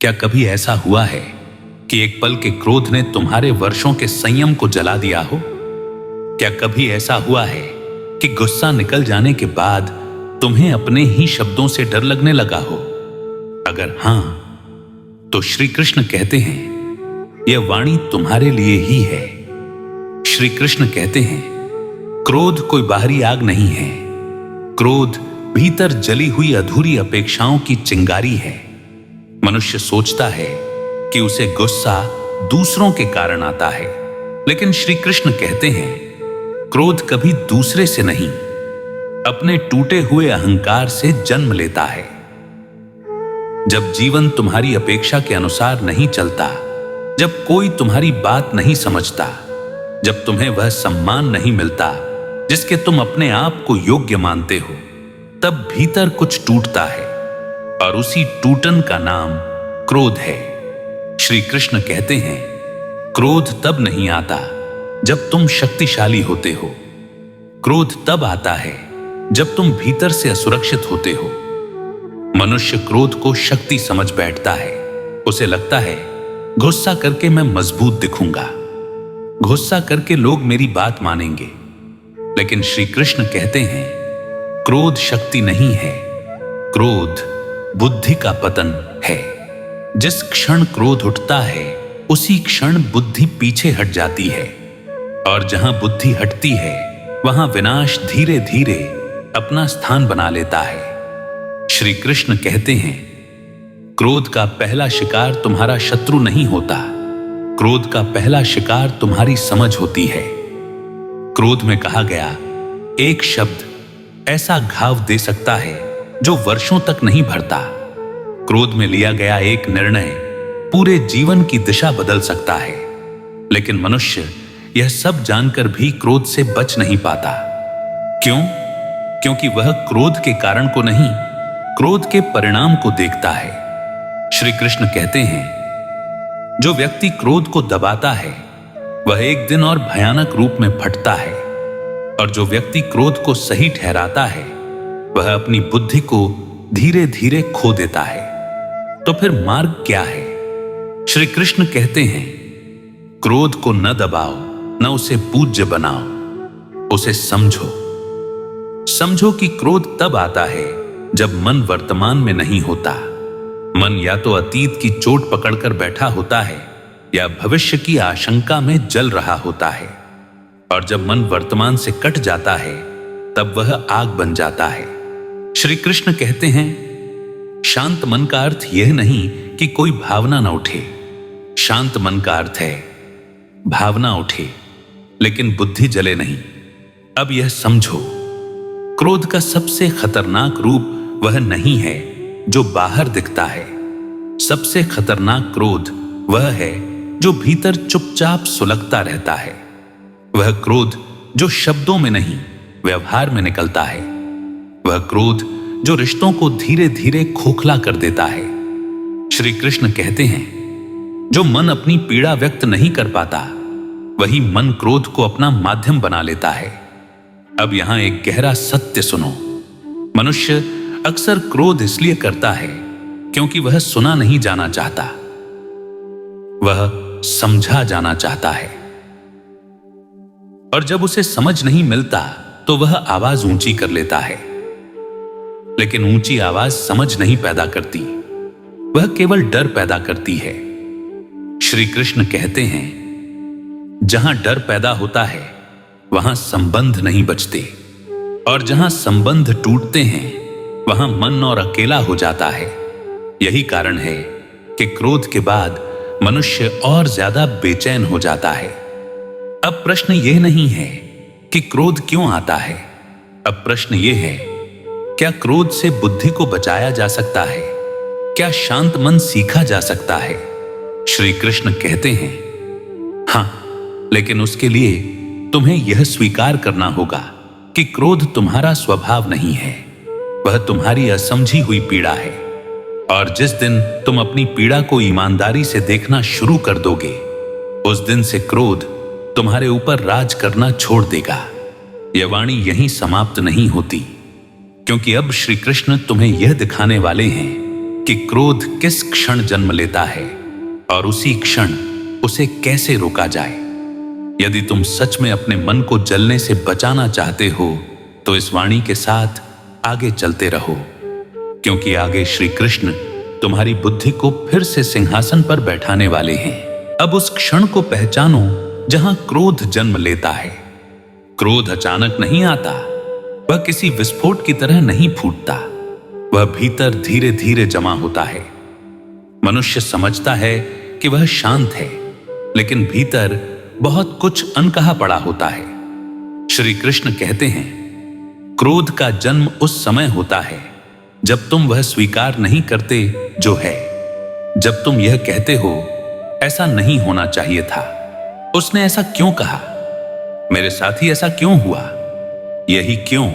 क्या कभी ऐसा हुआ है कि एक पल के क्रोध ने तुम्हारे वर्षों के संयम को जला दिया हो? क्या कभी ऐसा हुआ है कि गुस्सा निकल जाने के बाद तुम्हें अपने ही शब्दों से डर लगने लगा हो? अगर हां, तो श्री कृष्ण कहते हैं यह वाणी तुम्हारे लिए ही है। श्री कृष्ण कहते हैं क्रोध कोई बाहरी आग नहीं है, क्रोध भीतर जली हुई अधूरी अपेक्षाओं की चिंगारी है। मनुष्य सोचता है कि उसे गुस्सा दूसरों के कारण आता है, लेकिन श्री कृष्ण कहते हैं क्रोध कभी दूसरे से नहीं, अपने टूटे हुए अहंकार से जन्म लेता है। जब जीवन तुम्हारी अपेक्षा के अनुसार नहीं चलता, जब कोई तुम्हारी बात नहीं समझता, जब तुम्हें वह सम्मान नहीं मिलता जिसके तुम अपने आप को योग्य मानते हो, तब भीतर कुछ टूटता है और उसी टूटन का नाम क्रोध है। श्री कृष्ण कहते हैं क्रोध तब नहीं आता जब तुम शक्तिशाली होते हो, क्रोध तब आता है जब तुम भीतर से असुरक्षित होते हो। मनुष्य क्रोध को शक्ति समझ बैठता है। उसे लगता है गुस्सा करके मैं मजबूत दिखूंगा, गुस्सा करके लोग मेरी बात मानेंगे। लेकिन श्री कृष्ण कहते हैं क्रोध शक्ति नहीं है, क्रोध बुद्धि का पतन है। जिस क्षण क्रोध उठता है उसी क्षण बुद्धि पीछे हट जाती है, और जहां बुद्धि हटती है वहां विनाश धीरे धीरे अपना स्थान बना लेता है। श्री कृष्ण कहते हैं क्रोध का पहला शिकार तुम्हारा शत्रु नहीं होता, क्रोध का पहला शिकार तुम्हारी समझ होती है। क्रोध में कहा गया एक शब्द ऐसा घाव दे सकता है जो वर्षों तक नहीं भरता। क्रोध में लिया गया एक निर्णय पूरे जीवन की दिशा बदल सकता है। लेकिन मनुष्य यह सब जानकर भी क्रोध से बच नहीं पाता। क्यों? क्योंकि वह क्रोध के कारण को नहीं, क्रोध के परिणाम को देखता है। श्री कृष्ण कहते हैं जो व्यक्ति क्रोध को दबाता है वह एक दिन और भयानक रूप में फटता है, और जो व्यक्ति क्रोध को सही ठहराता है वह अपनी बुद्धि को धीरे धीरे खो देता है। तो फिर मार्ग क्या है? श्री कृष्ण कहते हैं क्रोध को न दबाओ, न उसे पूज्य बनाओ, उसे समझो। समझो कि क्रोध तब आता है जब मन वर्तमान में नहीं होता। मन या तो अतीत की चोट पकड़कर बैठा होता है या भविष्य की आशंका में जल रहा होता है, और जब मन वर्तमान से कट जाता है तब वह आग बन जाता है। श्री कृष्ण कहते हैं शांत मन का अर्थ यह नहीं कि कोई भावना न उठे, शांत मन का अर्थ है भावना उठे लेकिन बुद्धि जले नहीं। अब यह समझो क्रोध का सबसे खतरनाक रूप वह नहीं है जो बाहर दिखता है। सबसे खतरनाक क्रोध वह है जो भीतर चुपचाप सुलगता रहता है। वह क्रोध जो शब्दों में नहीं व्यवहार में निकलता है। वह क्रोध जो रिश्तों को धीरे धीरे खोखला कर देता है। श्री कृष्ण कहते हैं जो मन अपनी पीड़ा व्यक्त नहीं कर पाता वही मन क्रोध को अपना माध्यम बना लेता है। अब यहां एक गहरा सत्य सुनो। मनुष्य अक्सर क्रोध इसलिए करता है क्योंकि वह सुना नहीं जाना चाहता, वह समझा जाना चाहता है। और जब उसे समझ नहीं मिलता तो वह आवाज ऊंची कर लेता है। लेकिन ऊंची आवाज समझ नहीं पैदा करती, वह केवल डर पैदा करती है। श्री कृष्ण कहते हैं जहां डर पैदा होता है वहां संबंध नहीं बचते, और जहां संबंध टूटते हैं वहां मन और अकेला हो जाता है। यही कारण है कि क्रोध के बाद मनुष्य और ज्यादा बेचैन हो जाता है। अब प्रश्न यह नहीं है कि क्रोध क्यों आता है, अब प्रश्न यह है क्या क्रोध से बुद्धि को बचाया जा सकता है? क्या शांत मन सीखा जा सकता है? श्री कृष्ण कहते हैं हां, लेकिन उसके लिए तुम्हें यह स्वीकार करना होगा कि क्रोध तुम्हारा स्वभाव नहीं है, वह तुम्हारी असमझी हुई पीड़ा है। और जिस दिन तुम अपनी पीड़ा को ईमानदारी से देखना शुरू कर दोगे, उस दिन से क्रोध तुम्हारे ऊपर राज करना छोड़ देगा। यह वाणी यहीं समाप्त नहीं होती, क्योंकि अब श्री कृष्ण तुम्हें यह दिखाने वाले हैं कि क्रोध किस क्षण जन्म लेता है और उसी क्षण उसे कैसे रोका जाए। यदि तुम सच में अपने मन को जलने से बचाना चाहते हो तो इस वाणी के साथ आगे चलते रहो, क्योंकि आगे श्री कृष्ण तुम्हारी बुद्धि को फिर से सिंहासन पर बैठाने वाले हैं। अब उस क्षण को पहचानो जहां क्रोध जन्म लेता है। क्रोध अचानक नहीं आता, वह किसी विस्फोट की तरह नहीं फूटता, वह भीतर धीरे धीरे जमा होता है। मनुष्य समझता है कि वह शांत है, लेकिन भीतर बहुत कुछ अनकहा पड़ा होता है। श्री कृष्ण कहते हैं, क्रोध का जन्म उस समय होता है जब तुम वह स्वीकार नहीं करते जो है। जब तुम यह कहते हो, ऐसा नहीं होना चाहिए था, उसने ऐसा क्यों कहा, मेरे साथ ही ऐसा क्यों हुआ। यही क्यों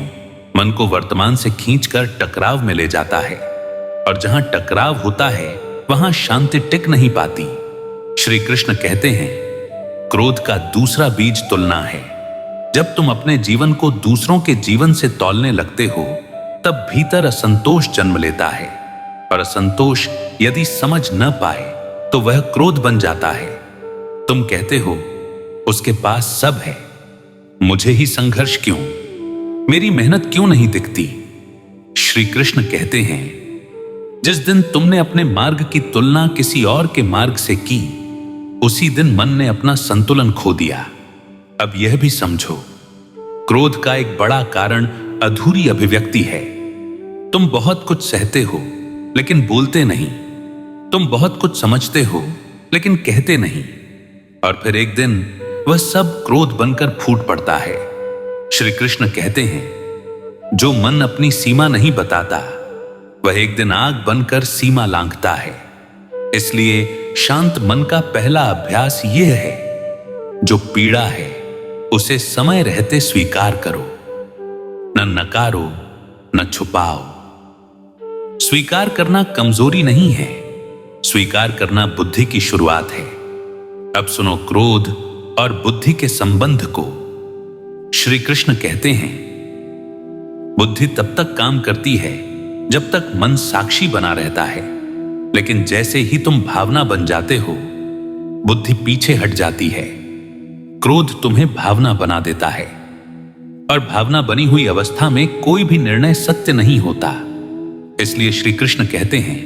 मन को वर्तमान से खींचकर टकराव में ले जाता है, और जहां टकराव होता है वहां शांति टिक नहीं पाती। श्री कृष्ण कहते हैं, क्रोध का दूसरा बीज तुलना है। जब तुम अपने जीवन को दूसरों के जीवन से तौलने लगते हो, तब भीतर असंतोष जन्म लेता है, और असंतोष यदि समझ न पाए तो वह क्रोध बन जाता है। तुम कहते हो, उसके पास सब है, मुझे ही संघर्ष क्यों, मेरी मेहनत क्यों नहीं दिखती। श्री कृष्ण कहते हैं, जिस दिन तुमने अपने मार्ग की तुलना किसी और के मार्ग से की, उसी दिन मन ने अपना संतुलन खो दिया। अब यह भी समझो, क्रोध का एक बड़ा कारण अधूरी अभिव्यक्ति है। तुम बहुत कुछ सहते हो लेकिन बोलते नहीं, तुम बहुत कुछ समझते हो लेकिन कहते नहीं, और फिर एक दिन वह सब क्रोध बनकर फूट पड़ता है। श्री कृष्ण कहते हैं, जो मन अपनी सीमा नहीं बताता, वह एक दिन आग बनकर सीमा लांघता है। इसलिए शांत मन का पहला अभ्यास यह है, जो पीड़ा है उसे समय रहते स्वीकार करो, न नकारो न छुपाओ। स्वीकार करना कमजोरी नहीं है, स्वीकार करना बुद्धि की शुरुआत है। अब सुनो क्रोध और बुद्धि के संबंध को। श्री कृष्ण कहते हैं, बुद्धि तब तक काम करती है जब तक मन साक्षी बना रहता है, लेकिन जैसे ही तुम भावना बन जाते हो, बुद्धि पीछे हट जाती है। क्रोध तुम्हें भावना बना देता है, और भावना बनी हुई अवस्था में कोई भी निर्णय सत्य नहीं होता। इसलिए श्री कृष्ण कहते हैं,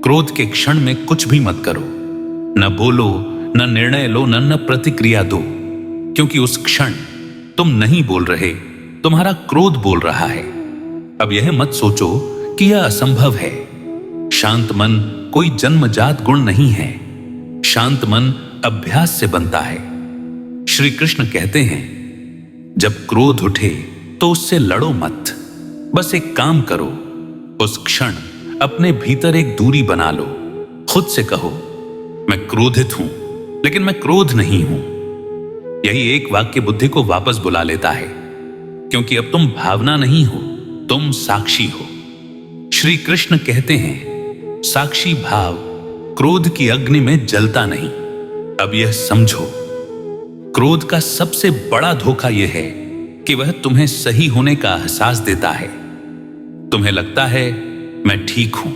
क्रोध के क्षण में कुछ भी मत करो, न बोलो, न निर्णय लो, न प्रतिक्रिया दो, क्योंकि उस क्षण तुम नहीं बोल रहे, तुम्हारा क्रोध बोल रहा है। अब यह मत सोचो कि यह असंभव है। शांत मन कोई जन्मजात गुण नहीं है, शांत मन अभ्यास से बनता है। श्री कृष्ण कहते हैं, जब क्रोध उठे तो उससे लड़ो मत, बस एक काम करो, उस क्षण अपने भीतर एक दूरी बना लो। खुद से कहो, मैं क्रोधित हूं लेकिन मैं क्रोध नहीं हूं। यही एक वाक्य बुद्धि को वापस बुला लेता है, क्योंकि अब तुम भावना नहीं हो, तुम साक्षी हो। श्री कृष्ण कहते हैं, साक्षी भाव क्रोध की अग्नि में जलता नहीं। अब यह समझो, क्रोध का सबसे बड़ा धोखा यह है कि वह तुम्हें सही होने का एहसास देता है। तुम्हें लगता है मैं ठीक हूं,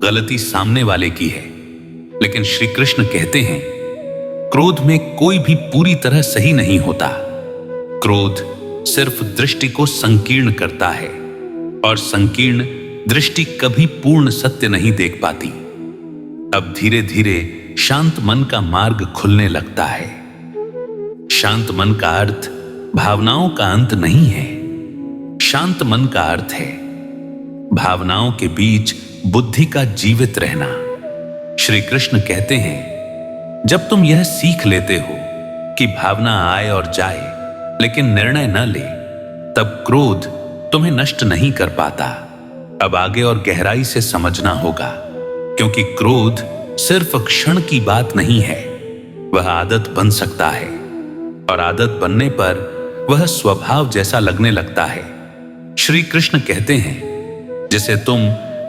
गलती सामने वाले की है, लेकिन श्री कृष्ण कहते हैं, क्रोध में कोई भी पूरी तरह सही नहीं होता। क्रोध सिर्फ दृष्टि को संकीर्ण करता है, और संकीर्ण दृष्टि कभी पूर्ण सत्य नहीं देख पाती। अब धीरे धीरे शांत मन का मार्ग खुलने लगता है। शांत मन का अर्थ भावनाओं का अंत नहीं है, शांत मन का अर्थ है भावनाओं के बीच बुद्धि का जीवित रहना। श्री कृष्ण कहते हैं, जब तुम यह सीख लेते हो कि भावना आए और जाए लेकिन निर्णय न ले, तब क्रोध तुम्हें नष्ट नहीं कर पाता। अब आगे और गहराई से समझना होगा, क्योंकि क्रोध सिर्फ क्षण की बात नहीं है, वह आदत बन सकता है, और आदत बनने पर वह स्वभाव जैसा लगने लगता है। श्री कृष्ण कहते हैं, जिसे तुम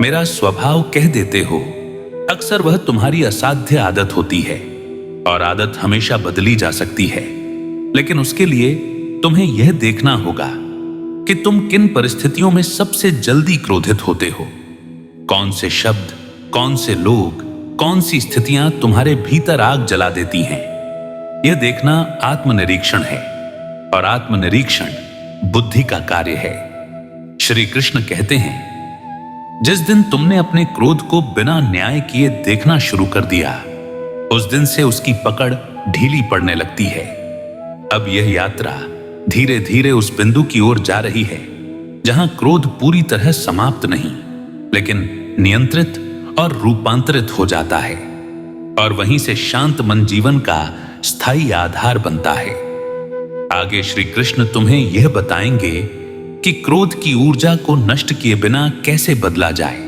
मेरा स्वभाव कह देते हो, अक्सर वह तुम्हारी असाध्य आदत होती है, और आदत हमेशा बदली जा सकती है। लेकिन उसके लिए तुम्हें यह देखना होगा कि तुम किन परिस्थितियों में सबसे जल्दी क्रोधित होते हो, कौन से शब्द कौन से लोग, कौन सी स्थितियां तुम्हारे भीतर आग जला देती हैं। यह देखना आत्मनिरीक्षण है, और आत्मनिरीक्षण बुद्धि का कार्य है। श्री कृष्ण कहते हैं, जिस दिन तुमने अपने क्रोध को बिना न्याय किए देखना शुरू कर दिया, उस दिन से उसकी पकड़ ढीली पड़ने लगती है। अब यह यात्रा धीरे धीरे उस बिंदु की ओर जा रही है जहां क्रोध पूरी तरह समाप्त नहीं, लेकिन नियंत्रित और रूपांतरित हो जाता है, और वहीं से शांत मन जीवन का स्थायी आधार बनता है। आगे श्री कृष्ण तुम्हें यह बताएंगे कि क्रोध की ऊर्जा को नष्ट किए बिना कैसे बदला जाए,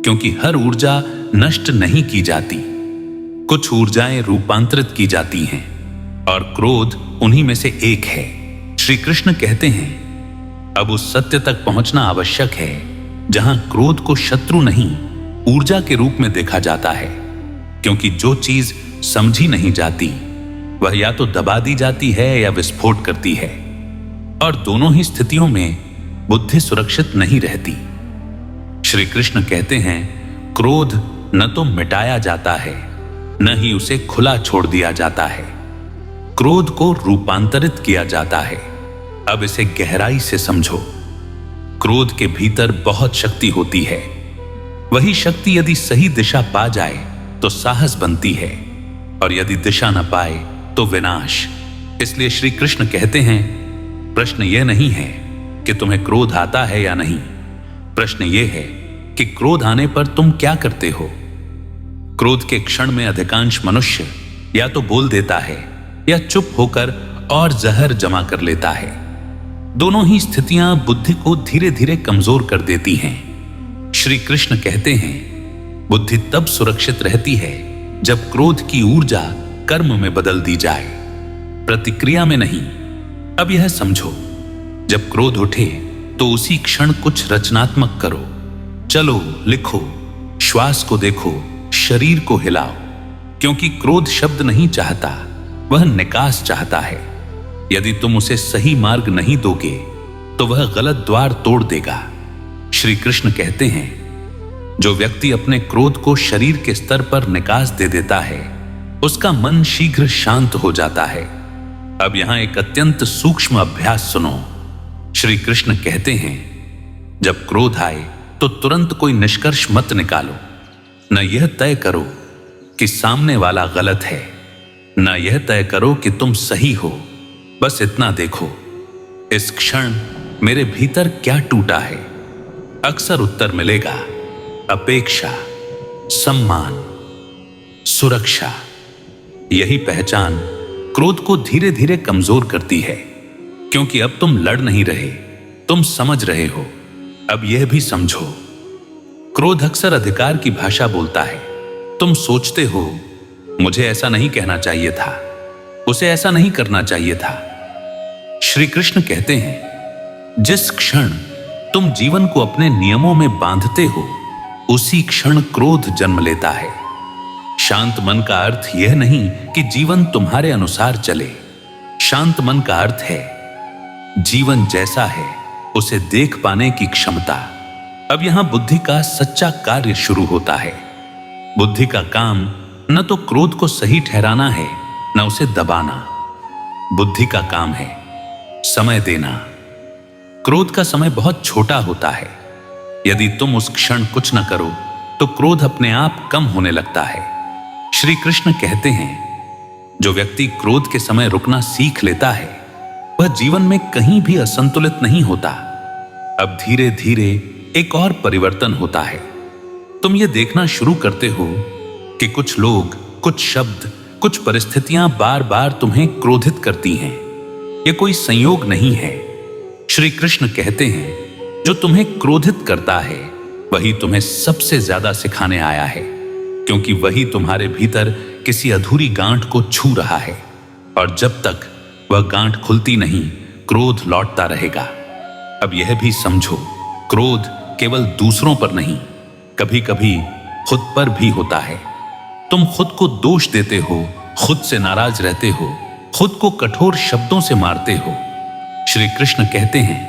क्योंकि हर ऊर्जा नष्ट नहीं की जाती, कुछ ऊर्जाएं रूपांतरित की जाती हैं, और क्रोध उन्हीं में से एक है। श्री कृष्ण कहते हैं, अब उस सत्य तक पहुंचना आवश्यक है जहां क्रोध को शत्रु नहीं, ऊर्जा के रूप में देखा जाता है, क्योंकि जो चीज समझी नहीं जाती वह या तो दबा दी जाती है या विस्फोट करती है, और दोनों ही स्थितियों में बुद्धि सुरक्षित नहीं रहती। श्री कृष्ण कहते हैं, क्रोध न तो मिटाया जाता है, न ही उसे खुला छोड़ दिया जाता है, क्रोध को रूपांतरित किया जाता है। अब इसे गहराई से समझो। क्रोध के भीतर बहुत शक्ति होती है। वही शक्ति यदि सही दिशा पा जाए तो साहस बनती है, और यदि दिशा न पाए तो विनाश। इसलिए श्री कृष्ण कहते हैं, प्रश्न यह नहीं है कि तुम्हें क्रोध आता है या नहीं, प्रश्न यह है कि क्रोध आने पर तुम क्या करते हो। क्रोध के क्षण में अधिकांश मनुष्य या तो बोल देता है या चुप होकर और जहर जमा कर लेता है। दोनों ही स्थितियां बुद्धि को धीरे धीरे कमजोर कर देती हैं। श्री कृष्ण कहते हैं, बुद्धि तब सुरक्षित रहती है जब क्रोध की ऊर्जा कर्म में बदल दी जाए, प्रतिक्रिया में नहीं। अब यह समझो, जब क्रोध उठे तो उसी क्षण कुछ रचनात्मक करो। चलो, लिखो, श्वास को देखो, शरीर को हिलाओ, क्योंकि क्रोध शब्द नहीं चाहता, वह निकास चाहता है। यदि तुम उसे सही मार्ग नहीं दोगे तो वह गलत द्वार तोड़ देगा। श्री कृष्ण कहते हैं, जो व्यक्ति अपने क्रोध को शरीर के स्तर पर निकास दे देता है, उसका मन शीघ्र शांत हो जाता है। अब यहां एक अत्यंत सूक्ष्म अभ्यास सुनो। श्री कृष्ण कहते हैं, जब क्रोध आए तो तुरंत कोई निष्कर्ष मत निकालो। न यह तय करो कि सामने वाला गलत है, न यह तय करो कि तुम सही हो। बस इतना देखो, इस क्षण मेरे भीतर क्या टूटा है। अक्सर उत्तर मिलेगा, अपेक्षा, सम्मान, सुरक्षा। यही पहचान क्रोध को धीरे धीरे कमजोर करती है, क्योंकि अब तुम लड़ नहीं रहे, तुम समझ रहे हो। अब यह भी समझो, क्रोध अक्सर अधिकार की भाषा बोलता है। तुम सोचते हो, मुझे ऐसा नहीं कहना चाहिए था, उसे ऐसा नहीं करना चाहिए था। श्री कृष्ण कहते हैं, जिस क्षण तुम जीवन को अपने नियमों में बांधते हो, उसी क्षण क्रोध जन्म लेता है। शांत मन का अर्थ यह नहीं कि जीवन तुम्हारे अनुसार चले। शांत मन का अर्थ है जीवन जैसा है उसे देख पाने की क्षमता। अब यहां बुद्धि का सच्चा कार्य शुरू होता है। बुद्धि का काम न तो क्रोध को सही ठहराना है, न उसे दबाना। बुद्धि का काम है समय देना। क्रोध का समय बहुत छोटा होता है। यदि तुम उस क्षण कुछ न करो तो क्रोध अपने आप कम होने लगता है। श्री कृष्ण कहते हैं, जो व्यक्ति क्रोध के समय रुकना सीख लेता है, वह जीवन में कहीं भी असंतुलित नहीं होता। अब धीरे धीरे एक और परिवर्तन होता है। तुम ये देखना शुरू करते हो कि कुछ लोग, कुछ शब्द, कुछ परिस्थितियां बार बार तुम्हें क्रोधित करती हैं। यह कोई संयोग नहीं है। श्री कृष्ण कहते हैं, जो तुम्हें क्रोधित करता है वही तुम्हें सबसे ज्यादा सिखाने आया है, क्योंकि वही तुम्हारे भीतर किसी अधूरी गांठ को छू रहा है, और जब तक वह गांठ खुलती नहीं, क्रोध लौटता रहेगा। अब यह भी समझो, क्रोध केवल दूसरों पर नहीं, कभी कभी खुद पर भी होता है। तुम खुद को दोष देते हो, खुद से नाराज रहते हो, खुद को कठोर शब्दों से मारते हो। श्री कृष्ण कहते हैं,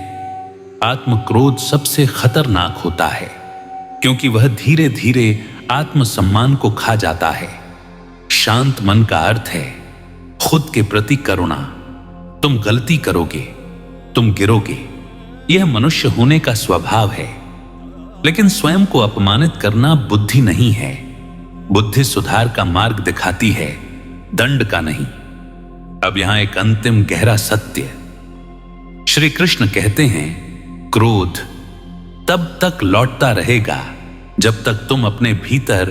आत्म क्रोध सबसे खतरनाक होता है। क्योंकि वह धीरे धीरे आत्मसम्मान को खा जाता है। शांत मन का अर्थ है खुद के प्रति करुणा। तुम गलती करोगे, तुम गिरोगे, यह मनुष्य होने का स्वभाव है। लेकिन स्वयं को अपमानित करना बुद्धि नहीं है। बुद्धि सुधार का मार्ग दिखाती है, दंड का नहीं। अब यहां एक अंतिम गहरा सत्य। श्री कृष्ण कहते हैं, क्रोध तब तक लौटता रहेगा जब तक तुम अपने भीतर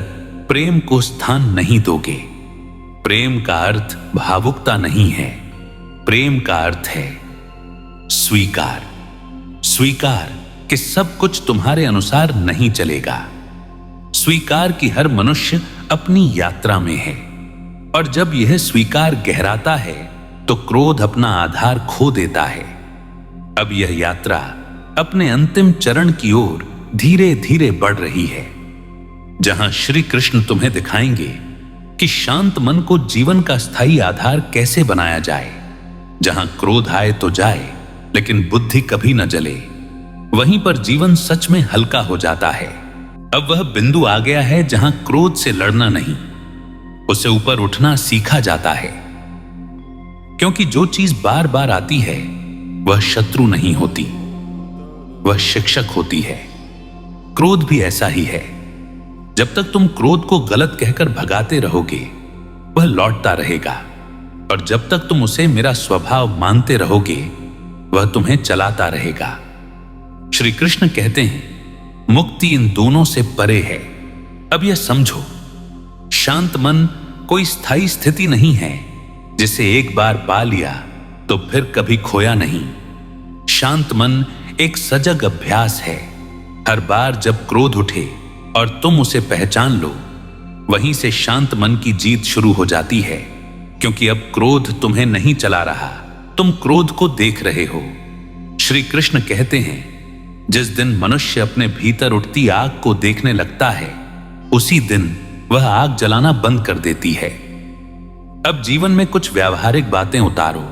प्रेम को स्थान नहीं दोगे। प्रेम का अर्थ भावुकता नहीं है, प्रेम का अर्थ है स्वीकार। स्वीकार कि सब कुछ तुम्हारे अनुसार नहीं चलेगा। स्वीकार कि हर मनुष्य अपनी यात्रा में है, और जब यह स्वीकार गहराता है तो क्रोध अपना आधार खो देता है। अब यह यात्रा अपने अंतिम चरण की ओर धीरे धीरे बढ़ रही है, जहां श्री कृष्ण तुम्हें दिखाएंगे कि शांत मन को जीवन का स्थायी आधार कैसे बनाया जाए। जहां क्रोध आए तो जाए, लेकिन बुद्धि कभी न जले। वहीं पर जीवन सच में हल्का हो जाता है। अब वह बिंदु आ गया है जहां क्रोध से लड़ना नहीं, उसे ऊपर उठना सीखा जाता है। क्योंकि जो चीज बार बार आती है वह शत्रु नहीं होती, वह शिक्षक होती है। क्रोध भी ऐसा ही है। जब तक तुम क्रोध को गलत कहकर भगाते रहोगे, वह लौटता रहेगा, और जब तक तुम उसे मेरा स्वभाव मानते रहोगे, वह तुम्हें चलाता रहेगा। श्री कृष्ण कहते हैं, मुक्ति इन दोनों से परे है। अब यह समझो, शांत मन कोई स्थायी स्थिति नहीं है जिसे एक बार पा लिया तो फिर कभी खोया नहीं। शांत मन एक सजग अभ्यास है। हर बार जब क्रोध उठे और तुम उसे पहचान लो, वहीं से शांत मन की जीत शुरू हो जाती है। क्योंकि अब क्रोध तुम्हें नहीं चला रहा, तुम क्रोध को देख रहे हो। श्री कृष्ण कहते हैं, जिस दिन मनुष्य अपने भीतर उठती आग को देखने लगता है, उसी दिन वह आग जलाना बंद कर देती है। अब जीवन में कुछ व्यावहारिक बातें उतारो।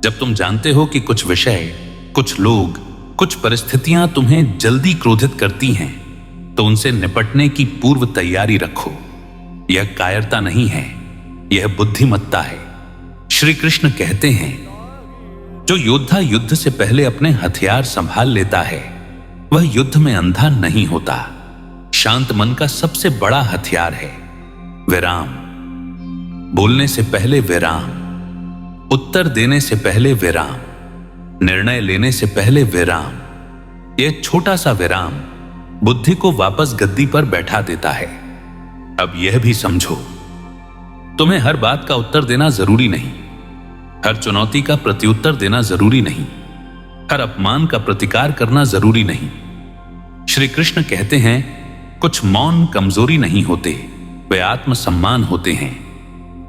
जब तुम जानते हो कि कुछ विषय, कुछ लोग, कुछ परिस्थितियां तुम्हें जल्दी क्रोधित करती हैं, तो उनसे निपटने की पूर्व तैयारी रखो। यह कायरता नहीं है, यह बुद्धिमत्ता है। श्री कृष्ण कहते हैं, जो योद्धा युद्ध से पहले अपने हथियार संभाल लेता है, वह युद्ध में अंधा नहीं होता। शांत मन का सबसे बड़ा हथियार है विराम। बोलने से पहले विराम, उत्तर देने से पहले विराम, निर्णय लेने से पहले विराम। यह छोटा सा विराम बुद्धि को वापस गद्दी पर बैठा देता है। अब यह भी समझो, तुम्हें हर बात का उत्तर देना जरूरी नहीं, हर चुनौती का प्रत्युत्तर देना जरूरी नहीं, हर अपमान का प्रतिकार करना जरूरी नहीं। श्री कृष्ण कहते हैं, कुछ मौन कमजोरी नहीं होते, वे आत्मसम्मान होते हैं।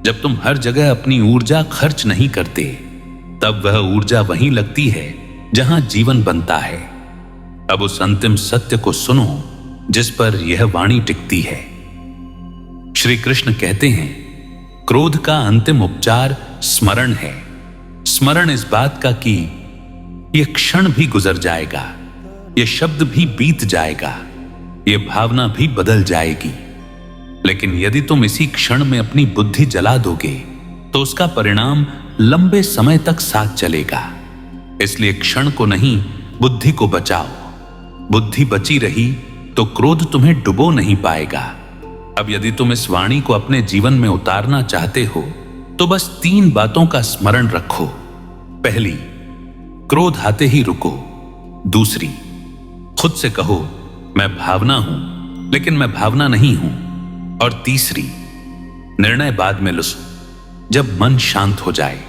जब तुम हर जगह अपनी ऊर्जा खर्च नहीं करते, तब वह ऊर्जा वहीं लगती है जहां जीवन बनता है। अब उस अंतिम सत्य को सुनो जिस पर यह वाणी टिकती है। श्री कृष्ण कहते हैं, क्रोध का अंतिम उपचार स्मरण है। स्मरण इस बात का कि यह क्षण भी गुजर जाएगा, यह शब्द भी बीत जाएगा, यह भावना भी बदल जाएगी। लेकिन यदि तुम इसी क्षण में अपनी बुद्धि जला दोगे, तो उसका परिणाम लंबे समय तक साथ चलेगा। इसलिए क्षण को नहीं, बुद्धि को बचाओ। बुद्धि बची रही तो क्रोध तुम्हें डुबो नहीं पाएगा। अब यदि तुम इस वाणी को अपने जीवन में उतारना चाहते हो, तो बस 3 बातों का स्मरण रखो। पहली, क्रोध आते ही रुको। दूसरी, खुद से कहो, मैं भावना हूं, लेकिन मैं भावना नहीं हूं। और तीसरी, निर्णय बाद में लो, जब मन शांत हो जाए।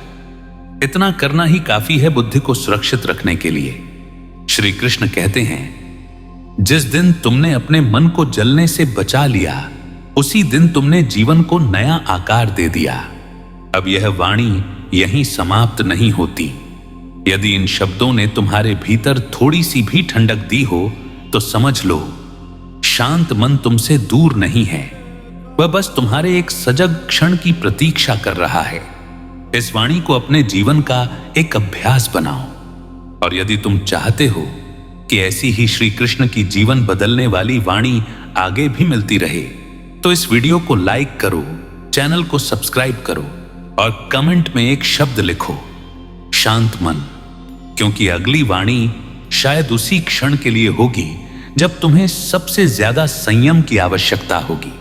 इतना करना ही काफी है बुद्धि को सुरक्षित रखने के लिए। श्री कृष्ण कहते हैं, जिस दिन तुमने अपने मन को जलने से बचा लिया, उसी दिन तुमने जीवन को नया आकार दे दिया। अब यह वाणी यहीं समाप्त नहीं होती। यदि इन शब्दों ने तुम्हारे भीतर थोड़ी सी भी ठंडक दी हो, तो समझ लो, शांत मन तुमसे दूर नहीं है, वह बस तुम्हारे एक सजग क्षण की प्रतीक्षा कर रहा है। इस वाणी को अपने जीवन का एक अभ्यास बनाओ, और यदि तुम चाहते हो कि ऐसी ही श्री कृष्ण की जीवन बदलने वाली वाणी आगे भी मिलती रहे, तो इस वीडियो को लाइक करो, चैनल को सब्सक्राइब करो और कमेंट में एक शब्द लिखो, शांत मन, क्योंकि अगली वाणी शायद उसी क्षण के लिए होगी जब तुम्हें सबसे ज्यादा संयम की आवश्यकता होगी।